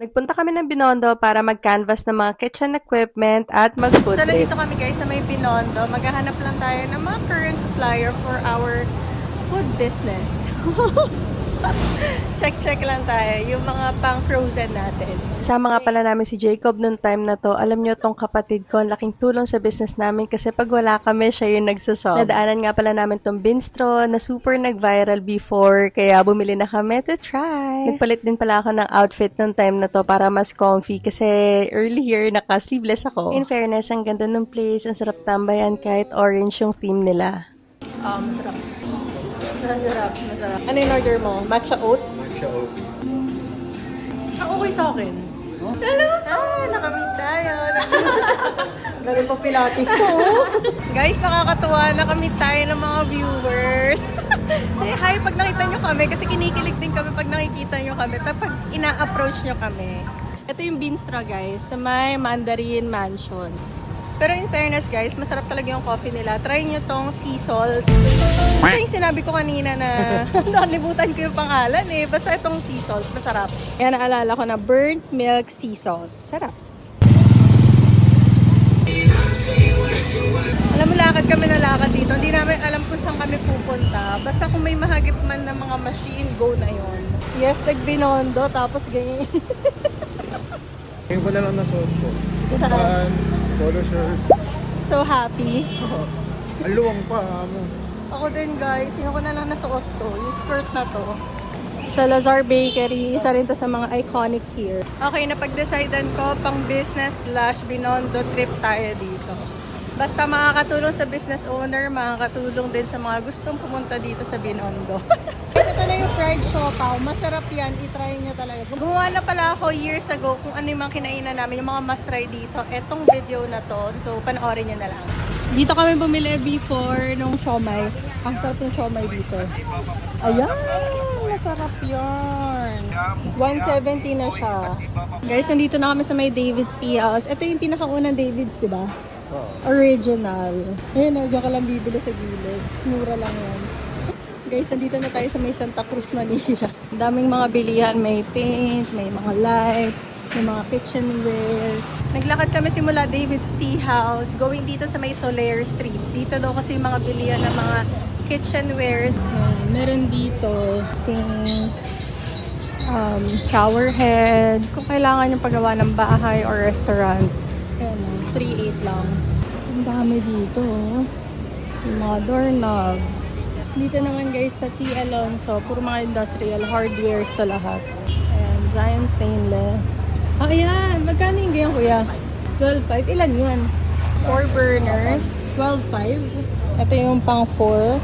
Nagpunta kami ng Binondo para mag-canvas ng mga kitchen equipment at mag-food So, trip. nandito kami guys sa may Binondo. Maghahanap lang tayo ng mga current supplier for our food business. Check lang tayo yung mga pang-frozen natin. Kasama nga pala namin si Jacob noong time na to. Alam nyo tong kapatid ko, ang laking tulong sa business namin kasi pag wala kami, siya yung nagsasolve. Nadaanan nga pala namin tong Binstro na super nag-viral before, kaya bumili na kami to try. Nagpalit din pala ako ng outfit noong time na to para mas comfy kasi earlier naka-sleeveless ako. In fairness, ang ganda ng place, ang sarap tambayan kahit orange yung theme nila. Masarap. Masarap. Ano yung order mo? Matcha oat? Matcha oat. Okay sa akin. Nakamit tayo. Ganun pa pilates to. Guys, nakakatuwa. Nakamit tayo ng mga viewers. Say hi pag nakita nyo kami kasi kinikilig din kami pag nakikita nyo kami. Tapos pag ina-approach nyo kami. Ito yung Binstra guys sa may Mandarin Mansion. Pero in fairness guys, masarap talaga yung coffee nila. Try nyo tong sea salt. Ito yung sinabi ko kanina na nakalimutan ko yung pangalan eh. Basta itong sea salt, masarap. Kaya naalala ko na burnt milk sea salt. Sarap. Alam mo, lakad kami na lakad dito. Hindi namin alam kung saan kami pupunta. Basta kung may mahagip man ng mga machine, go na yon. Yes, Binondo, tapos ganyan. Ngayon ko na lang nasuot ko. Pants, polo shirt. So happy. Ang luwang pa, ano. Ako din guys, yun ko na lang nasuot to. Yung skirt na to. Sa Lazar Bakery, isa rin to sa mga iconic here. Okay, napag-decidean ko pang business/Binondo trip tayo dito. Basta makakatulong sa business owner, makakatulong din sa mga gustong pumunta dito sa Binondo. Ito na yung fried siopaw. Masarap yan. I-try nyo talaga. Gumawa na pala ako years ago kung ano yung mga kinainan namin, yung mga must try dito. Etong video na to. So, panoorin nyo na lang. Dito kami bumili before nung siomay. Ang sarap ng siomay dito. Ayan! Masarap yarn. 170 na siya. Guys, nandito na kami sa may David's Tea House. Ito yung pinakaunang David's, di ba? Original. Ayun o, dyan ka lang bibili sa gilid. Mura lang yan. Guys, nandito na tayo sa may Santa Cruz, Manila. Ang daming mga bilihan. May paint, may mga lights, may mga kitchenware. Naglakad kami simula David's Tea House, going dito sa may Soler Street. Dito daw kasi yung mga bilihan ng mga kitchenwares. Meron dito sink, shower head. Kung kailangan yung paggawa ng bahay or restaurant. Ayan o, 3.8 lang. Ang dami dito oh. Yung mga doorknob. Dito naman guys sa T. Alonso, puro mga industrial hardwares to lahat. Ayan, Zion Stainless. Ayan, magkano yung ganyan kuya? 12.5. Ilan yan? 4 burners. 12.5. Ito yung pang 4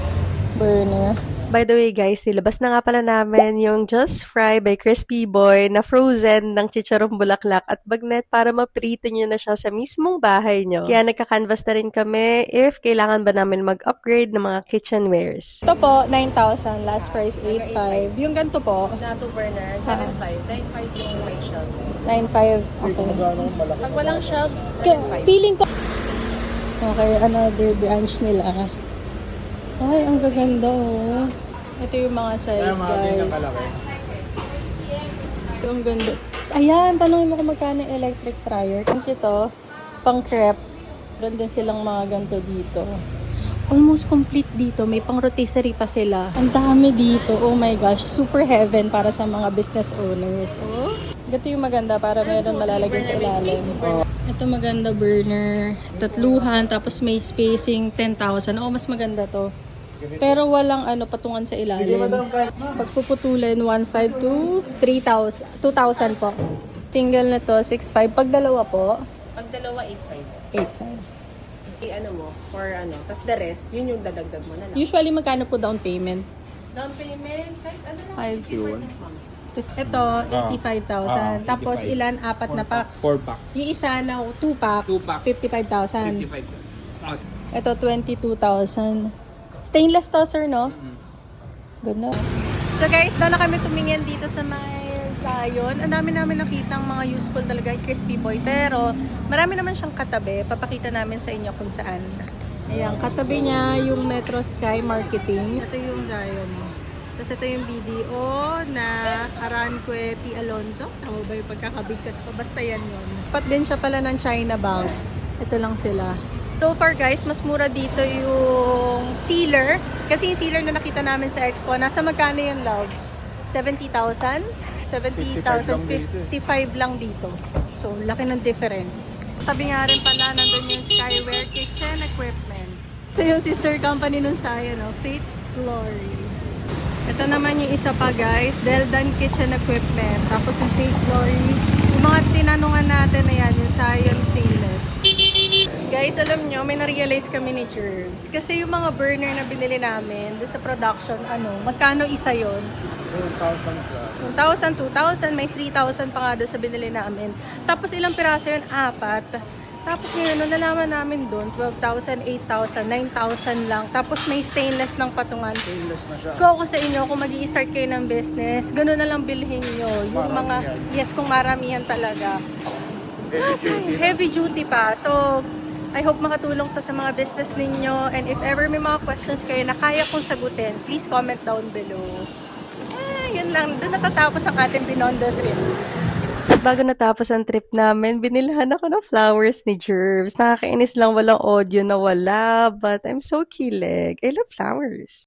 burner. By the way guys, nilabas na nga pala namin yung Just Fry by Crispy Boy na frozen ng chicharong bulaklak at bagnet para maprito nyo na siya sa mismong bahay nyo. Kaya nagka-canvas na rin kami if kailangan ba namin mag-upgrade ng mga kitchenwares. Ito po, 9,000. Last price, 8.5. Yung ganito po, Na 2 burner, 7.5. 9.5 yung may shelves. 9.5. Okay. Pag walang shelves, Feeling ko... Okay, another branch nila. Ay, ang gaganda oh. Ito yung mga size, guys. Ito ang ganda. Ayan, tanongin mo kung magkano yung electric fryer. Thank you to. Pang crepe. Meron din silang mga ganito dito. Almost complete dito. May pang rotisserie pa sila. Ang dami dito. Oh my gosh. Super heaven para sa mga business owners. Oh. Ito yung maganda para meron malalagyan sa ilalim. Oh. Ito maganda burner. Tatluhan. Tapos may spacing 10,000. Oh, mas maganda to. Pero walang patungan sa ilalim. Pagpuputulan 1.5 to 3,000. 2,000 po. Single na to 6.5. Pag dalawa po, pag dalawa, 8.5. 8.5. Si ano mo, for ano. Tapos the rest, yun yung dadagdag mo na lang. Usually magkano po down payment? Down payment, kahit ano lang, 5. 50% ma'am. Ito, 85,000. Tapos 85. ilan? 4 na packs. 4 packs. Yung isa na 2 packs, 2 packs. 55,000. 55 plus. Ito, 22,000. Stainless to, sir, no? Ganda. So guys, doon na kami tumingin dito sa may Zion. Ang dami namin nakitang mga useful talaga yung Crispy Boy. Pero marami naman siyang katabi. Papakita namin sa inyo kung saan. Ayan, katabi niya yung Metro Sky Marketing. Ito yung Zion. Tapos ito yung BDO na Aranque P. Alonzo. Tama ba yung pagkakabigkas pa? Basta yan yun. Pat din siya pala ng China Bank. Ito lang sila. So far guys, mas mura dito yung sealer. Kasi yung sealer na nakita namin sa Expo, nasa magkano yung love? 70,000? 70,000, 55 lang dito. So, laki ng difference. Tabi nga rin pala, nandun yung Skyware Kitchen Equipment. Ito yung sister company nun sa ayan, no? Faith Glory. Ito naman yung isa pa guys, Deldan Kitchen Equipment. Tapos yung Faith Glory. Yung mga tinanungan natin na yan, yung Scion Stainless. Guys, alam nyo, may na-realize kami ni Jervs. Kasi yung mga burner na binili namin doon sa production, magkano isa yon? So, 1,000 plus. 1,000, 2,000, may 3,000 pa nga doon sa binili namin. Tapos ilang piraso yun? 4. Tapos ngayon, nung nalaman namin doon, 12,000, 8,000, 9,000 lang. Tapos may stainless ng patungan. Stainless na siya. Kung ako sa inyo, kung mag-i-start kayo ng business, gano'n na lang bilhin nyo. Yung mga, Maramihan. yes, kung maramihan talaga. Heavy duty na. Heavy duty pa. So, I hope makatulong to sa mga business ninyo. And if ever may mga questions kayo na kaya kong sagutin, please comment down below. Yun lang. Doon natatapos ang ating Binondo trip. Bago natapos ang trip namin, binilahan ako ng flowers ni Jervs. Nakakainis lang walang audio na wala, but I'm so kilig. I love flowers.